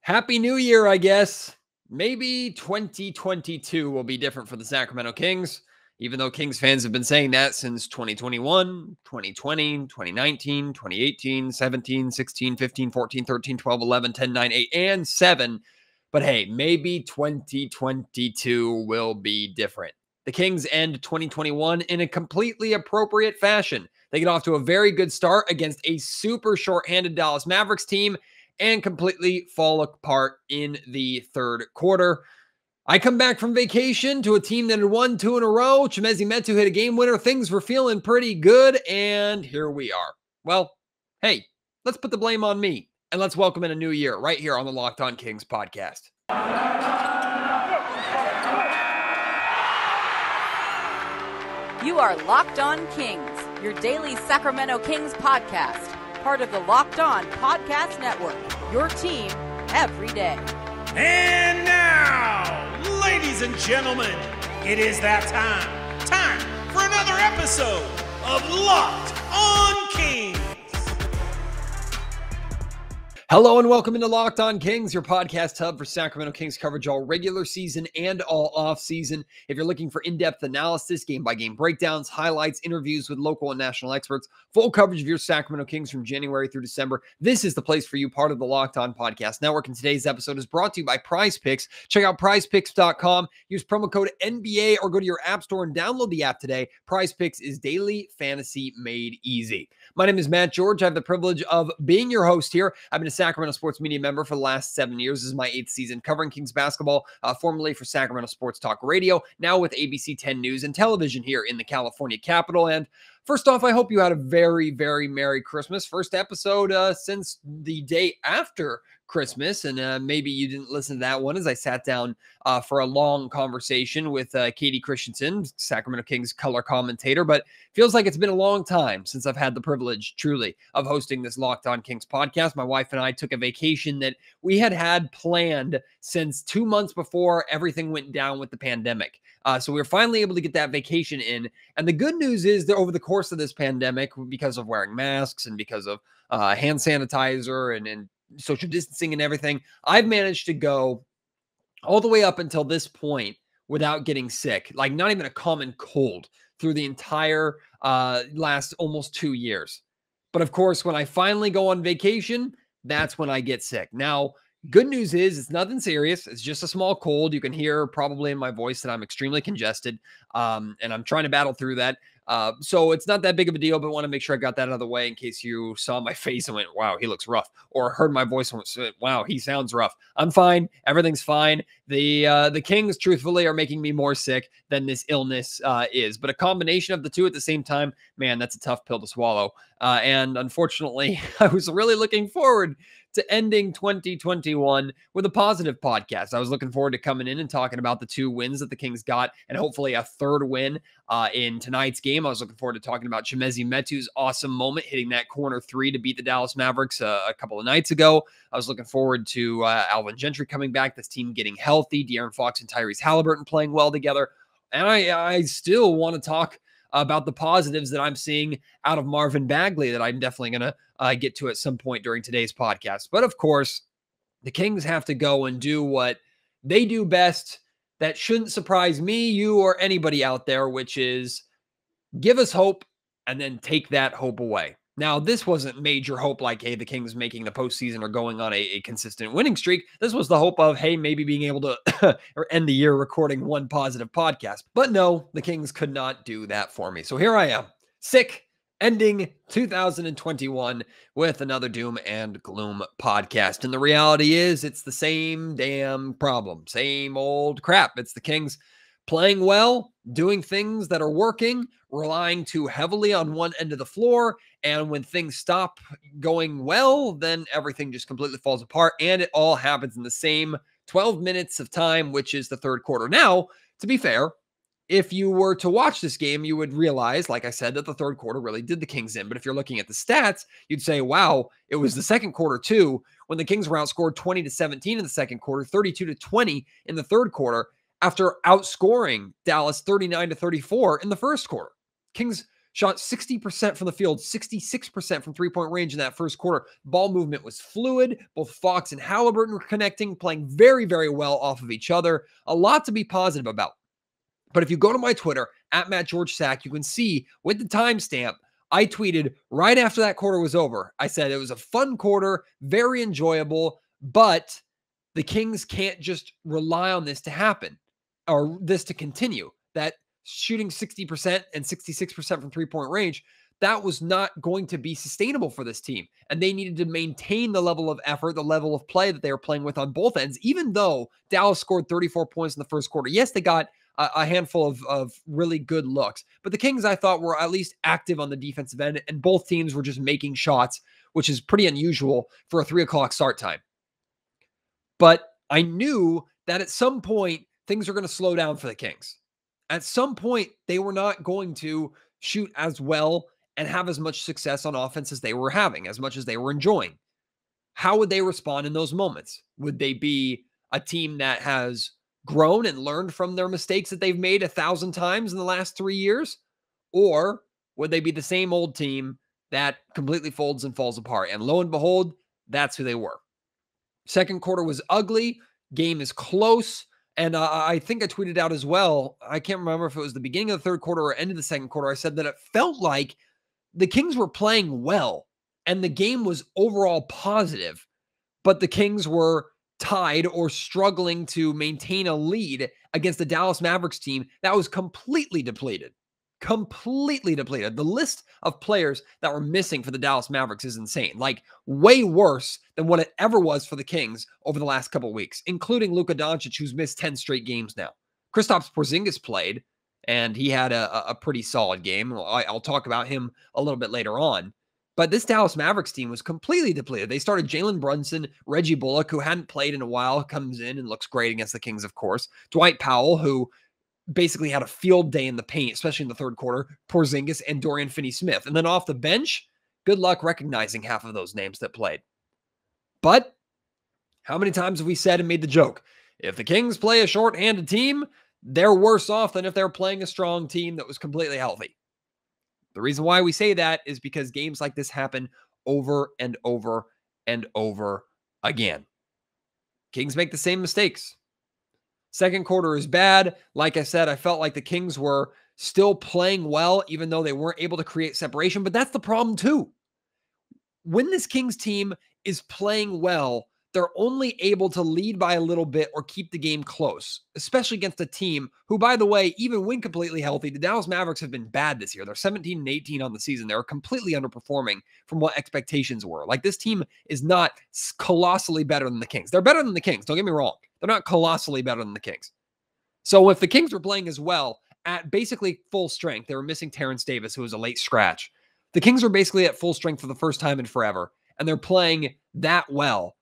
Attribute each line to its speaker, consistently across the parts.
Speaker 1: Happy New Year, I guess. Maybe 2022 will be different for the Sacramento Kings, even though Kings fans have been saying that since 2021, 2020, 2019, 2018, 17, 16, 15, 14, 13, 12, 11, 10, 9, 8, and 7. But hey, maybe 2022 will be different. The Kings end 2021 in a completely appropriate fashion. They get off to a very good start against a super shorthanded Dallas Mavericks team and completely fall apart in the third quarter. I come back from vacation to a team that had won 2 in a row. Chimezie Metu hit a game winner. Things were feeling pretty good, and here we are. Well, hey, let's put the blame on me, and let's welcome in a new year right here on the Locked On Kings podcast.
Speaker 2: You are Locked On Kings, your daily Sacramento Kings podcast. Part of the Locked On Podcast Network, your team every day.
Speaker 3: And now, ladies and gentlemen, it is that time. Time for another episode of Locked On Kings.
Speaker 1: Hello and welcome into Locked On Kings, your podcast hub for Sacramento Kings coverage all regular season and all off season. If you're looking for in-depth analysis, game-by-game breakdowns, highlights, interviews with local and national experts, full coverage of your Sacramento Kings from January through December, this is the place for you, part of the Locked On Podcast Network. And today's episode is brought to you by PrizePicks. Check out prizepicks.com, use promo code NBA, or go to your app store and download the app today. PrizePicks is daily fantasy made easy. My name is Matt George. I have the privilege of being your host here. I've been a Sacramento sports media member for the last 7 years. This is my 8th season covering Kings basketball, formerly for Sacramento Sports Talk Radio, now with ABC 10 News and Television here in the California capital. And first off, I hope you had a very, very Merry Christmas. First episode since the day after Christmas, and maybe you didn't listen to that one as I sat down for a long conversation with Katie Christensen, Sacramento Kings color commentator, but feels like it's been a long time since I've had the privilege, truly, of hosting this Locked On Kings podcast. My wife and I took a vacation that we had planned since 2 months before everything went down with the pandemic. So we were finally able to get that vacation in. And the good news is that over the course of this pandemic, because of wearing masks and because of hand sanitizer and social distancing and everything, I've managed to go all the way up until this point without getting sick, like not even a common cold through the entire last almost 2 years. But of course, when I finally go on vacation, that's when I get sick. Now, good news is it's nothing serious. It's just a small cold. You can hear probably in my voice that I'm extremely congested, and I'm trying to battle through that. So it's not that big of a deal, but want to make sure I got that out of the way in case you saw my face and went, wow, he looks rough, or heard my voice and went, wow, he sounds rough. I'm fine. Everything's fine. The Kings, truthfully, are making me more sick than this illness is, but a combination of the two at the same time, man, that's a tough pill to swallow. And unfortunately, I was really looking forward to ending 2021 with a positive podcast. I was looking forward to coming in and talking about the 2 wins that the Kings got and hopefully a third win in tonight's game. I was looking forward to talking about Chimezie Metu's awesome moment, hitting that corner 3 to beat the Dallas Mavericks a couple of nights ago. I was looking forward to Alvin Gentry coming back, this team getting healthy, De'Aaron Fox and Tyrese Halliburton playing well together. And I still want to talk about the positives that I'm seeing out of Marvin Bagley that I'm definitely going to get to at some point during today's podcast. But of course, the Kings have to go and do what they do best. That shouldn't surprise me, you, or anybody out there, which is give us hope and then take that hope away. Now, this wasn't major hope like, hey, the Kings making the postseason or going on a consistent winning streak. This was the hope of, hey, maybe being able to or end the year recording one positive podcast. But no, the Kings could not do that for me. So here I am, sick, ending 2021 with another doom and gloom podcast. And the reality is it's the same damn problem, same old crap. It's the Kings playing well, doing things that are working, relying too heavily on one end of the floor. And when things stop going well, then everything just completely falls apart. And it all happens in the same 12 minutes of time, which is the third quarter. Now, to be fair, if you were to watch this game, you would realize, like I said, that the third quarter really did the Kings in. But if you're looking at the stats, you'd say, wow, it was the second quarter too, when the Kings were outscored 20-17 in the second quarter, 32-20 in the third quarter, after outscoring Dallas 39-34 in the first quarter. Kings Shot 60% from the field, 66% from three-point range in that first quarter. Ball movement was fluid. Both Fox and Halliburton were connecting, playing very, very well off of each other. A lot to be positive about. But if you go to my Twitter, at @MattGeorgeSack, you can see with the timestamp, I tweeted right after that quarter was over. I said it was a fun quarter, very enjoyable, but the Kings can't just rely on this to happen or this to continue. That shooting 60% and 66% from three-point range, that was not going to be sustainable for this team. And they needed to maintain the level of effort, the level of play that they were playing with on both ends, even though Dallas scored 34 points in the first quarter. Yes, they got a handful of really good looks, but the Kings, I thought, were at least active on the defensive end, and both teams were just making shots, which is pretty unusual for a 3 o'clock start time. But I knew that at some point, things are going to slow down for the Kings. At some point, they were not going to shoot as well and have as much success on offense as they were having, as much as they were enjoying. How would they respond in those moments? Would they be a team that has grown and learned from their mistakes that they've made 1,000 times in the last 3 years? Or would they be the same old team that completely folds and falls apart? And lo and behold, that's who they were. Second quarter was ugly. Game is close. And I think I tweeted out as well, I can't remember if it was the beginning of the third quarter or end of the second quarter, I said that it felt like the Kings were playing well and the game was overall positive, but the Kings were tied or struggling to maintain a lead against the Dallas Mavericks team that was completely depleted. Completely depleted. The list of players that were missing for the Dallas Mavericks is insane. Like way worse than what it ever was for the Kings over the last couple of weeks, including Luka Doncic, who's missed 10 straight games now. Kristaps Porzingis played, and he had a pretty solid game. I'll talk about him a little bit later on. But this Dallas Mavericks team was completely depleted. They started Jalen Brunson, Reggie Bullock, who hadn't played in a while, comes in and looks great against the Kings, of course. Dwight Powell, who basically had a field day in the paint, especially in the third quarter. Porzingis and Dorian Finney-Smith. And then off the bench, good luck recognizing half of those names that played. But how many times have we said and made the joke, if the Kings play a shorthanded team, they're worse off than if they're playing a strong team that was completely healthy. The reason why we say that is because games like this happen over and over and over again. Kings make the same mistakes. Second quarter is bad. Like I said, I felt like the Kings were still playing well, even though they weren't able to create separation. But that's the problem too. When this Kings team is playing well, they're only able to lead by a little bit or keep the game close, especially against a team who, by the way, even when completely healthy, the Dallas Mavericks have been bad this year. They're 17-18 on the season. They're completely underperforming from what expectations were. Like, this team is not colossally better than the Kings. They're better than the Kings. Don't get me wrong. They're not colossally better than the Kings. So if the Kings were playing as well at basically full strength, they were missing Terrence Davis, who was a late scratch. The Kings were basically at full strength for the first time in forever, and they're playing that well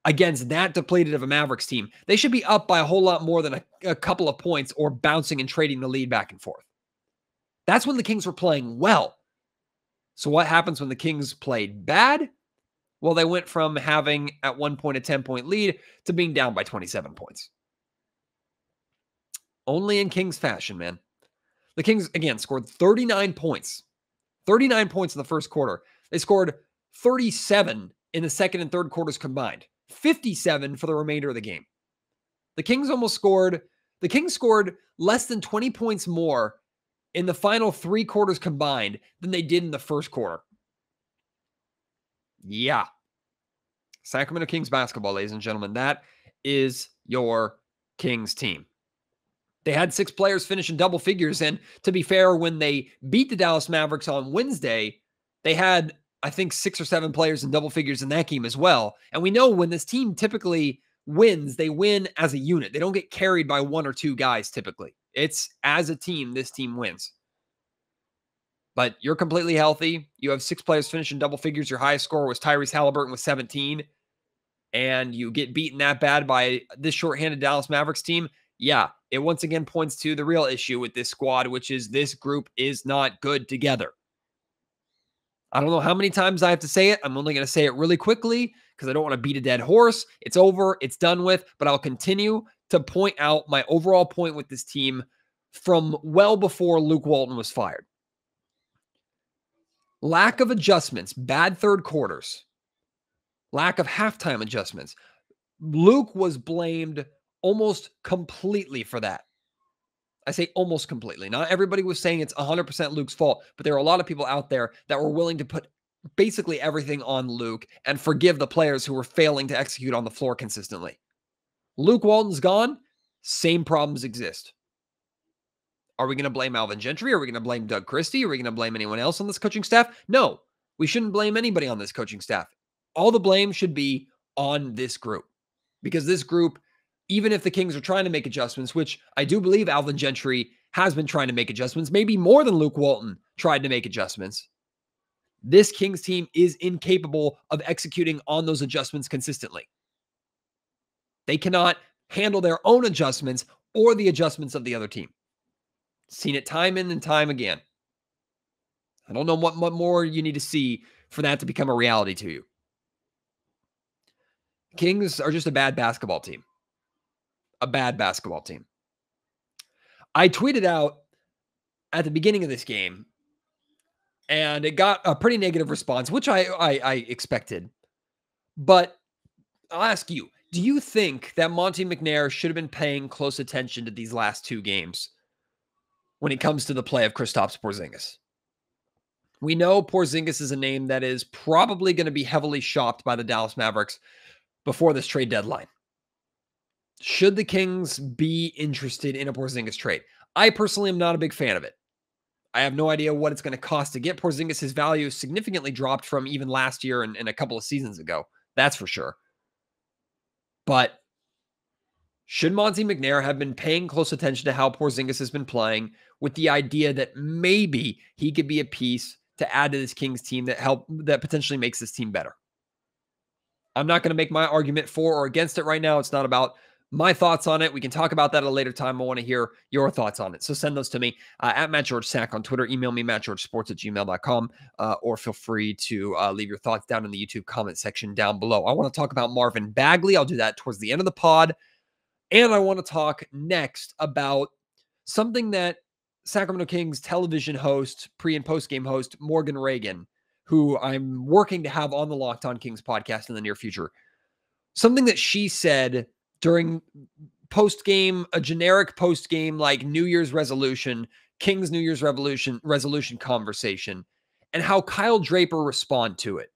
Speaker 1: against that depleted of a Mavericks team. They should be up by a whole lot more than a couple of points or bouncing and trading the lead back and forth. That's when the Kings were playing well. So what happens when the Kings played bad? Well, they went from having at one point a 10-point lead to being down by 27 points. Only in Kings fashion, man. The Kings, again, scored 39 points. 39 points in the first quarter. They scored 37 in the second and third quarters combined. 57 for the remainder of the game. The Kings scored less than 20 points more in the final three quarters combined than they did in the first quarter. Yeah. Sacramento Kings basketball, ladies and gentlemen. That is your Kings team. They had 6 players finish in double figures, and to be fair, when they beat the Dallas Mavericks on Wednesday, they had, I think, 6 or 7 players in double figures in that game as well. And we know when this team typically wins, they win as a unit. They don't get carried by 1 or 2 guys typically. It's as a team, this team wins. But you're completely healthy. You have 6 players finish in double figures. Your highest score was Tyrese Halliburton with 17. And you get beaten that bad by this shorthanded Dallas Mavericks team. Yeah, it once again points to the real issue with this squad, which is this group is not good together. I don't know how many times I have to say it. I'm only going to say it really quickly because I don't want to beat a dead horse. It's over. It's done with. But I'll continue to point out my overall point with this team from well before Luke Walton was fired. Lack of adjustments, bad third quarters, lack of halftime adjustments. Luke was blamed almost completely for that. I say almost completely. Not everybody was saying it's 100% Luke's fault, but there are a lot of people out there that were willing to put basically everything on Luke and forgive the players who were failing to execute on the floor consistently. Luke Walton's gone. Same problems exist. Are we going to blame Alvin Gentry? Are we going to blame Doug Christie? Are we going to blame anyone else on this coaching staff? No, we shouldn't blame anybody on this coaching staff. All the blame should be on this group, because this group, even if the Kings are trying to make adjustments, which I do believe Alvin Gentry has been trying to make adjustments, maybe more than Luke Walton tried to make adjustments, this Kings team is incapable of executing on those adjustments consistently. They cannot handle their own adjustments or the adjustments of the other team. Seen it time in and time again. I don't know what more you need to see for that to become a reality to you. Kings are just a bad basketball team. A bad basketball team. I tweeted out at the beginning of this game, and it got a pretty negative response, which I expected. But I'll ask you, do you think that Monte McNair should have been paying close attention to these last two games when it comes to the play of Kristaps Porzingis? We know Porzingis is a name that is probably going to be heavily shopped by the Dallas Mavericks before this trade deadline. Should the Kings be interested in a Porzingis trade? I personally am not a big fan of it. I have no idea what it's going to cost to get Porzingis. His value significantly dropped from even last year and a couple of seasons ago. That's for sure. But should Monte McNair have been paying close attention to how Porzingis has been playing with the idea that maybe he could be a piece to add to this Kings team that potentially makes this team better? I'm not going to make my argument for or against it right now. It's not about my thoughts on it. We can talk about that at a later time. I want to hear your thoughts on it. So send those to me at Matt George Sack on Twitter. Email me, mattgeorgesports@gmail.com, or feel free to leave your thoughts down in the YouTube comment section down below. I want to talk about Marvin Bagley. I'll do that towards the end of the pod. And I want to talk next about something that Sacramento Kings television host, pre- and post-game host, Morgan Reagan, who I'm working to have on the Locked On Kings podcast in the near future. Something that she said during post-game, a generic post-game, like New Year's resolution, Kings New Year's resolution conversation, and how Kyle Draper responded to it.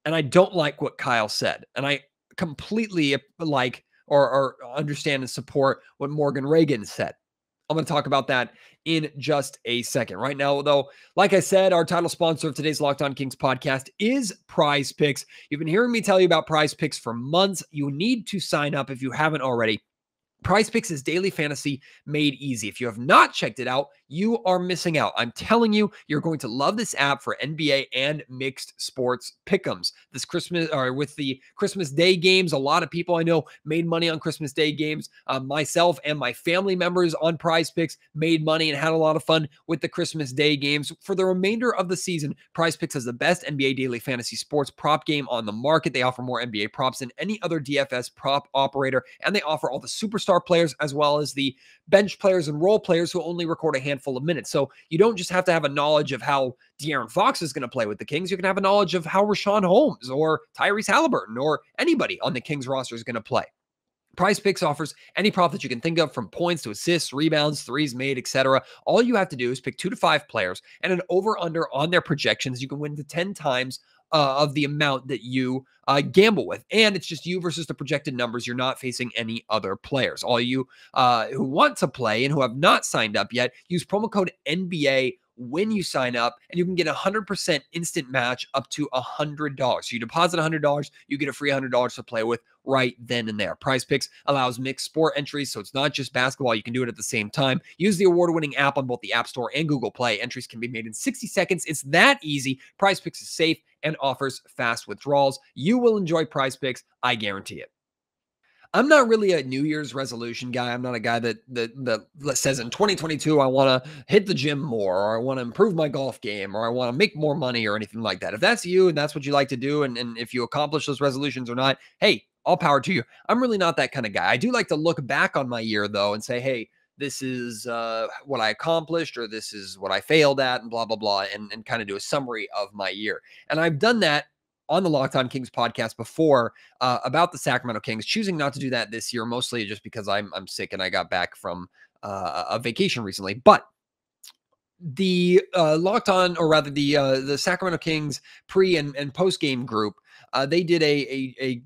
Speaker 1: And I don't like what Kyle said. And I completely like or understand and support what Morgan Reagan said. I'm going to talk about that in just a second. Right now, though, like I said, our title sponsor of today's Locked On Kings podcast is Prize Picks. You've been hearing me tell you about Prize Picks for months. You need to sign up if you haven't already. Prize Picks is daily fantasy made easy. If you have not checked it out, you are missing out. I'm telling you, you're going to love this app for NBA and mixed sports pick'ems. This Christmas, or with the Christmas Day games, a lot of people I know made money on Christmas Day games. Myself and my family members on Prize Picks made money and had a lot of fun with the Christmas Day games. For the remainder of the season, Prize Picks has the best NBA daily fantasy sports prop game on the market. They offer more NBA props than any other DFS prop operator, and they offer all the superstar players as well as the bench players and role players who only record a handful of minutes. So you don't just have to have a knowledge of how De'Aaron Fox is going to play with the Kings. You can have a knowledge of how Rashawn Holmes or Tyrese Halliburton or anybody on the Kings roster is going to play. Prize Picks offers any prop that you can think of, from points to assists, rebounds, threes made, etc. All you have to do is pick 2 to 5 players and an over-under on their projections. You can win to 10 times of the amount that you gamble with. And it's just you versus the projected numbers. You're not facing any other players. All you who want to play and who have not signed up yet, use promo code NBA when you sign up, and you can get a 100% instant match up to $100. So you deposit $100, you get a free $100 to play with right then and there. Prize Picks allows mixed sport entries, so it's not just basketball. You can do it at the same time. Use the award-winning app on both the App Store and Google Play. Entries can be made in 60 seconds. It's that easy. Prize Picks is safe and offers fast withdrawals. You will enjoy Prize Picks. I guarantee it. I'm not really a New Year's resolution guy. I'm not a guy that says in 2022, I want to hit the gym more, or I want to improve my golf game, or I want to make more money or anything like that. If that's you and that's what you like to do, and if you accomplish those resolutions or not, hey, all power to you. I'm really not that kind of guy. I do like to look back on my year, though, and say, hey, this is what I accomplished, or this is what I failed at, and blah, blah, blah, and kind of do a summary of my year. And I've done that on the Locked On Kings podcast before about the Sacramento Kings, choosing not to do that this year, mostly just because I'm sick and I got back from a vacation recently. But the Locked On, or rather the Sacramento Kings pre and post game group, they did a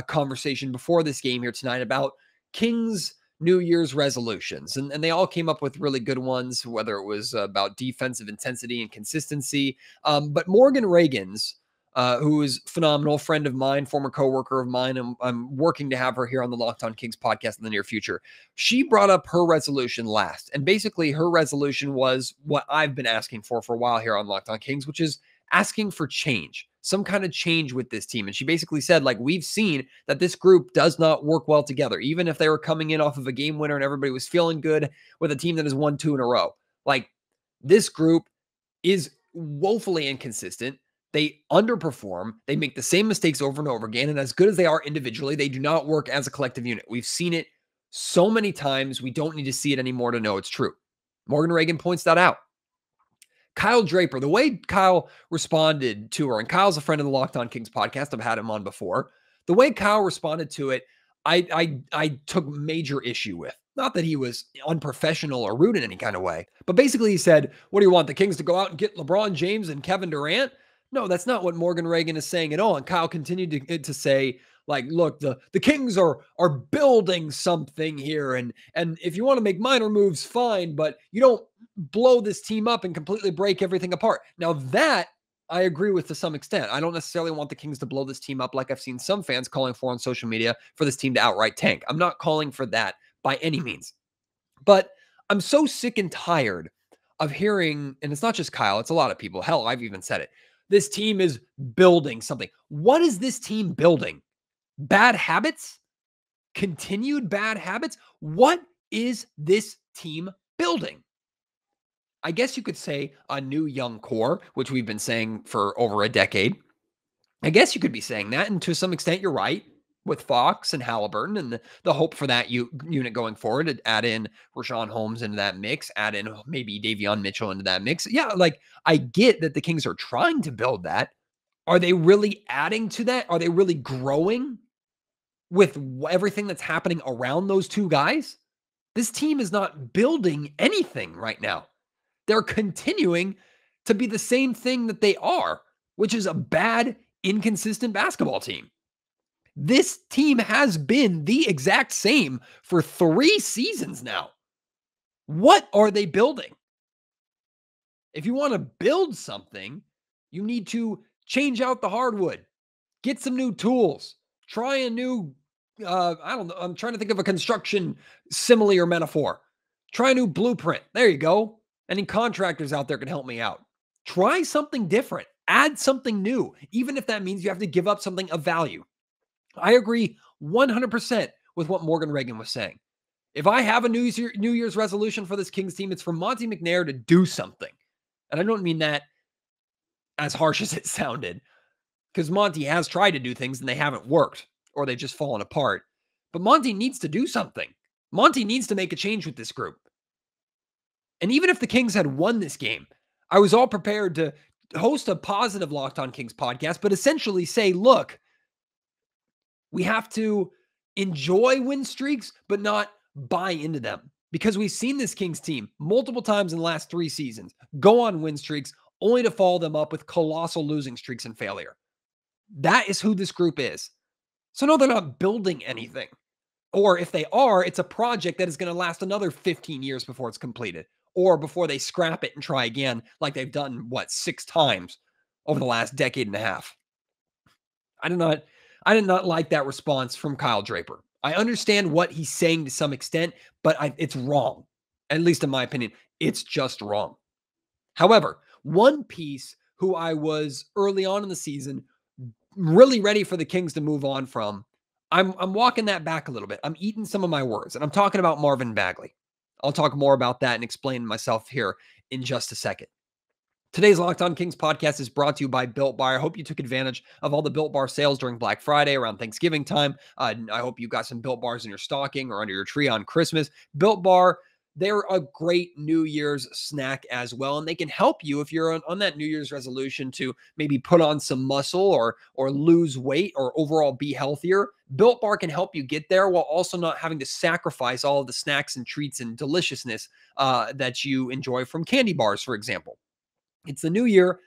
Speaker 1: conversation before this game here tonight about Kings New Year's resolutions, and they all came up with really good ones, whether it was about defensive intensity and consistency. But Morgan Reagan's, who is a phenomenal friend of mine, former coworker of mine, and I'm working to have her here on the Locked On Kings podcast in the near future. She brought up her resolution last, and basically her resolution was what I've been asking for a while here on Locked On Kings, which is asking for change, some kind of change with this team. And she basically said, like, we've seen that this group does not work well together, even if they were coming in off of a game winner and everybody was feeling good with a team that has won 2 in a row. Like, this group is woefully inconsistent. They underperform. They make the same mistakes over and over again. And as good as they are individually, they do not work as a collective unit. We've seen it so many times. We don't need to see it anymore to know it's true. Morgan Reagan points that out. Kyle Draper, the way Kyle responded to her, and Kyle's a friend of the Locked On Kings podcast. I've had him on before. The way Kyle responded to it, I took major issue with. Not that he was unprofessional or rude in any kind of way, but basically he said, what do you want, the Kings to go out and get LeBron James and Kevin Durant? No, that's not what Morgan Reagan is saying at all. And Kyle continued to say, like, look, the Kings are building something here. And if you want to make minor moves, fine, but you don't blow this team up and completely break everything apart. Now that I agree with to some extent. I don't necessarily want the Kings to blow this team up like I've seen some fans calling for on social media for this team to outright tank. I'm not calling for that by any means. But I'm so sick and tired of hearing, and it's not just Kyle, it's a lot of people. Hell, I've even said it. This team is building something. What is this team building? Bad habits? Continued bad habits? What is this team building? I guess you could say a new young core, which we've been saying for over a decade. I guess you could be saying that, and to some extent, you're right, with Fox and Halliburton and the hope for that unit going forward, to add in Rashawn Holmes into that mix, add in maybe Davion Mitchell into that mix. Yeah, like, I get that the Kings are trying to build that. Are they really adding to that? Are they really growing with everything that's happening around those two guys? This team is not building anything right now. They're continuing to be the same thing that they are, which is a bad, inconsistent basketball team. This team has been the exact same for 3 seasons now. What are they building? If you want to build something, you need to change out the hardwood, get some new tools, try a new, I don't know, I'm trying to think of a construction simile or metaphor. Try a new blueprint. There you go. Any contractors out there can help me out. Try something different. Add something new, even if that means you have to give up something of value. I agree 100% with what Morgan Reagan was saying. If I have a New Year's resolution for this Kings team, it's for Monte McNair to do something. And I don't mean that as harsh as it sounded, because Monte has tried to do things and they haven't worked, or they've just fallen apart. But Monte needs to do something. Monte needs to make a change with this group. And even if the Kings had won this game, I was all prepared to host a positive Locked On Kings podcast, but essentially say, look, we have to enjoy win streaks, but not buy into them. Because we've seen this Kings team multiple times in the last 3 seasons go on win streaks only to follow them up with colossal losing streaks and failure. That is who this group is. So no, they're not building anything. Or if they are, it's a project that is going to last another 15 years before it's completed, or before they scrap it and try again, like they've done, 6 times over the last decade and a half. I did not like that response from Kyle Draper. I understand what he's saying to some extent, but it's wrong. At least in my opinion, it's just wrong. However, one piece who I was early on in the season really ready for the Kings to move on from, I'm walking that back a little bit. I'm eating some of my words, and I'm talking about Marvin Bagley. I'll talk more about that and explain myself here in just a second. Today's Locked On Kings podcast is brought to you by Built Bar. I hope you took advantage of all the Built Bar sales during Black Friday around Thanksgiving time. I hope you got some Built Bars in your stocking or under your tree on Christmas. Built Bar they're a great New Year's snack as well. And they can help you if you're on that New Year's resolution to maybe put on some muscle or lose weight or overall be healthier. Built Bar can help you get there while also not having to sacrifice all of the snacks and treats and deliciousness that you enjoy from candy bars, for example. It's the new year.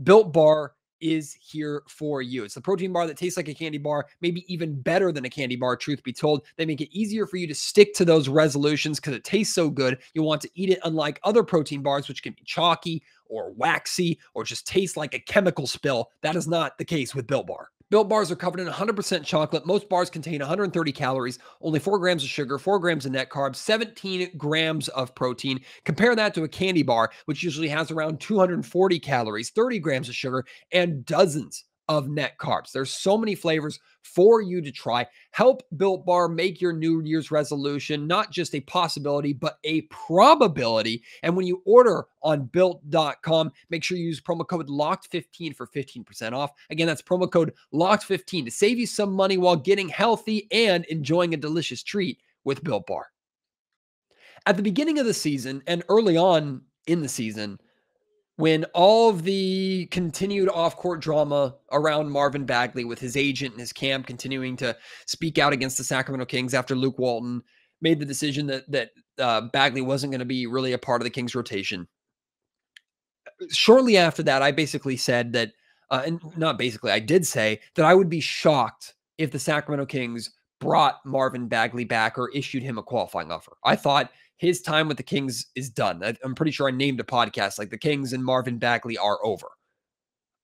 Speaker 1: Built Bar is here for you. It's the protein bar that tastes like a candy bar, maybe even better than a candy bar, truth be told. They make it easier for you to stick to those resolutions because it tastes so good. You'll want to eat it, unlike other protein bars, which can be chalky or waxy or just taste like a chemical spill. That is not the case with Built Bar. Built Bars are covered in 100% chocolate. Most bars contain 130 calories, only 4 grams of sugar, 4 grams of net carbs, 17 grams of protein. Compare that to a candy bar, which usually has around 240 calories, 30 grams of sugar, and dozens of net carbs. There's so many flavors for you to try. Help Built Bar make your New Year's resolution not just a possibility, but a probability. And when you order on built.com, make sure you use promo code LOCKED15 for 15% off. Again, that's promo code LOCKED15 to save you some money while getting healthy and enjoying a delicious treat with Built Bar. At the beginning of the season and early on in the season, when all of the continued off-court drama around Marvin Bagley with his agent and his camp continuing to speak out against the Sacramento Kings after Luke Walton made the decision that Bagley wasn't going to be really a part of the Kings rotation. Shortly after that, I basically said that, and not basically, I did say that I would be shocked if the Sacramento Kings brought Marvin Bagley back or issued him a qualifying offer. I thought his time with the Kings is done. I'm pretty sure I named a podcast like the Kings and Marvin Bagley are over.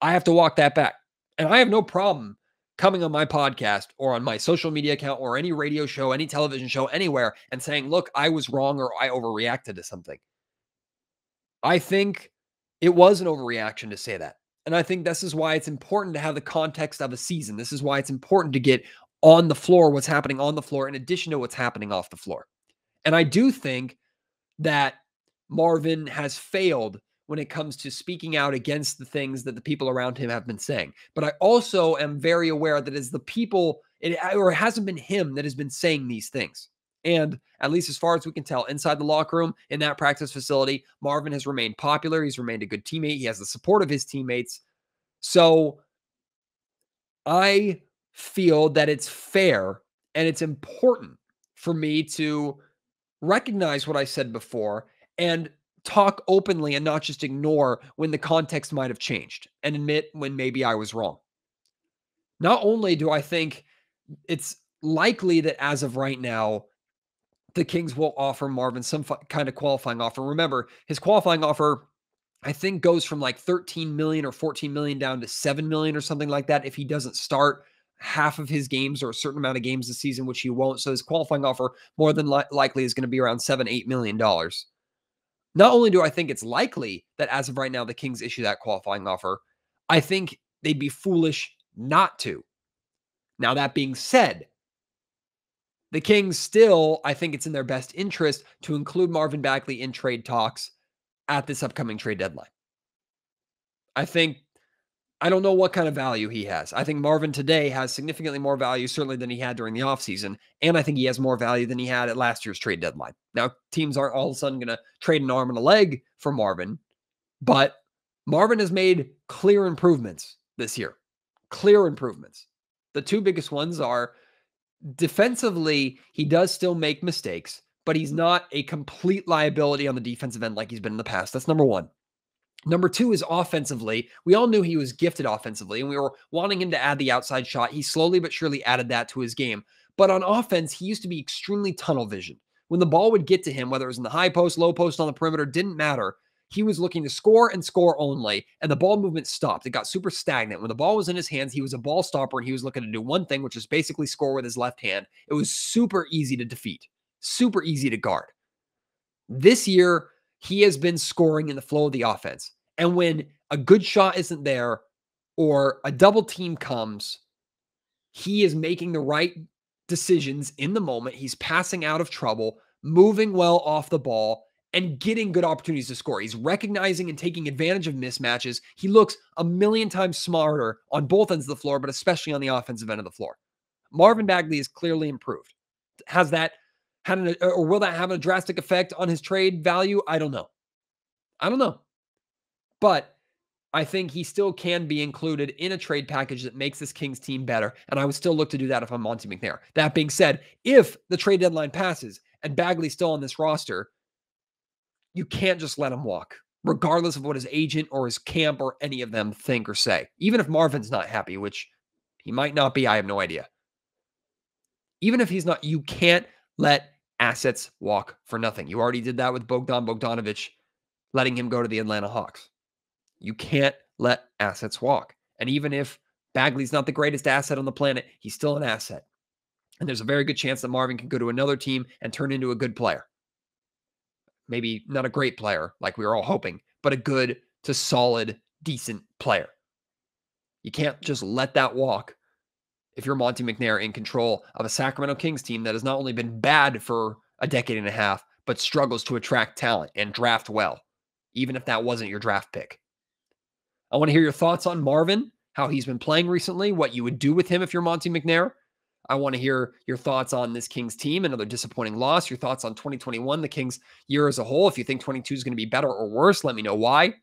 Speaker 1: I have to walk that back. And I have no problem coming on my podcast or on my social media account or any radio show, any television show, anywhere and saying, look, I was wrong or I overreacted to something. I think it was an overreaction to say that. And I think this is why it's important to have the context of a season. This is why it's important to get on the floor what's happening on the floor in addition to what's happening off the floor. And I do think that Marvin has failed when it comes to speaking out against the things that the people around him have been saying. But I also am very aware that it's the people, it hasn't been him that has been saying these things. And at least as far as we can tell, inside the locker room, in that practice facility, Marvin has remained popular. He's remained a good teammate. He has the support of his teammates. So I feel that it's fair and it's important for me to recognize what I said before and talk openly and not just ignore when the context might have changed and admit when maybe I was wrong. Not only do I think it's likely that as of right now, the Kings will offer Marvin some kind of qualifying offer. Remember, his qualifying offer, I think, goes from like 13 million or 14 million down to 7 million or something like that if he doesn't start half of his games or a certain amount of games this season, which he won't. So his qualifying offer more than likely is going to be around $7-8 million. Not only do I think it's likely that as of right now, the Kings issue that qualifying offer, I think they'd be foolish not to. Now, that being said, the Kings still, I think it's in their best interest to include Marvin Bagley in trade talks at this upcoming trade deadline. I don't know what kind of value he has. I think Marvin today has significantly more value, certainly than he had during the offseason. And I think he has more value than he had at last year's trade deadline. Now, teams aren't all of a sudden going to trade an arm and a leg for Marvin, but Marvin has made clear improvements this year. Clear improvements. The two biggest ones are defensively, he does still make mistakes, but he's not a complete liability on the defensive end like he's been in the past. That's number one. Number two is offensively. We all knew he was gifted offensively, and we were wanting him to add the outside shot. He slowly but surely added that to his game. But on offense, he used to be extremely tunnel vision. When the ball would get to him, whether it was in the high post, low post, on the perimeter, didn't matter. He was looking to score and score only, and the ball movement stopped. It got super stagnant. When the ball was in his hands, he was a ball stopper, and he was looking to do one thing, which is basically score with his left hand. It was super easy to defeat, super easy to guard. This year, he has been scoring in the flow of the offense. And when a good shot isn't there or a double team comes, he is making the right decisions in the moment. He's passing out of trouble, moving well off the ball, and getting good opportunities to score. He's recognizing and taking advantage of mismatches. He looks a million times smarter on both ends of the floor, but especially on the offensive end of the floor. Marvin Bagley is clearly improved. Has that or will that have a drastic effect on his trade value? I don't know. But I think he still can be included in a trade package that makes this Kings team better. And I would still look to do that if I'm Monte McNair. That being said, if the trade deadline passes and Bagley's still on this roster, you can't just let him walk, regardless of what his agent or his camp or any of them think or say. Even if Marvin's not happy, which he might not be, I have no idea. Even if he's not, you can't let assets walk for nothing. You already did that with Bogdan Bogdanovic, letting him go to the Atlanta Hawks. You can't let assets walk. And even if Bagley's not the greatest asset on the planet, he's still an asset. And there's a very good chance that Marvin can go to another team and turn into a good player. Maybe not a great player like we were all hoping, but a good to solid, decent player. You can't just let that walk if you're Monte McNair in control of a Sacramento Kings team that has not only been bad for a decade and a half, but struggles to attract talent and draft well, even if that wasn't your draft pick. I want to hear your thoughts on Marvin, how he's been playing recently, what you would do with him if you're Monte McNair. I want to hear your thoughts on this Kings team, another disappointing loss, your thoughts on 2021, the Kings year as a whole. If you think 22 is going to be better or worse, let me know why.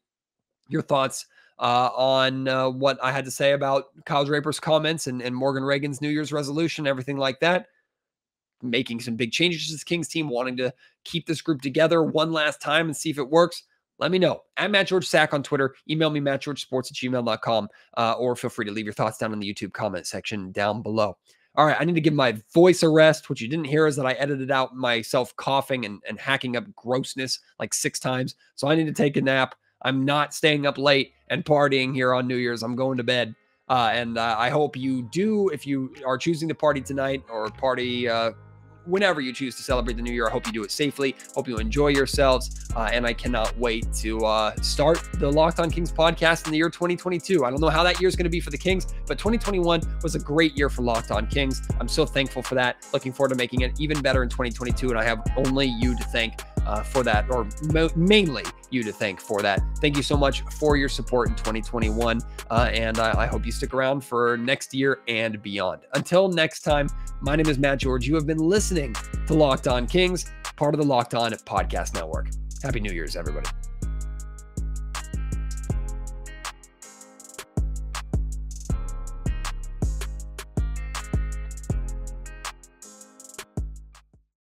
Speaker 1: Your thoughts on what I had to say about Kyle Draper's comments and Morgan Reagan's New Year's resolution, everything like that. Making some big changes to this Kings team, wanting to keep this group together one last time and see if it works. Let me know. At Matt George Sack on Twitter. Email me, mattgeorgesports@gmail.com, or feel free to leave your thoughts down in the YouTube comment section down below. All right, I need to give my voice a rest. What you didn't hear is that I edited out myself coughing and hacking up grossness like 6 times. So I need to take a nap. I'm not staying up late and partying here on New Year's. I'm going to bed. And I hope you do, if you are choosing to party tonight or party whenever you choose to celebrate the new year. I hope you do it safely. Hope you enjoy yourselves. And I cannot wait to start the Locked On Kings podcast in the year 2022. I don't know how that year is going to be for the Kings, but 2021 was a great year for Locked On Kings. I'm so thankful for that. Looking forward to making it even better in 2022. And I have only you to thank for that, or mainly you to thank for that. Thank you so much for your support in 2021. And I hope you stick around for next year and beyond. Until next time, my name is Matt George. You have been listening to Locked On Kings, part of the Locked On Podcast Network. Happy New Year's, everybody.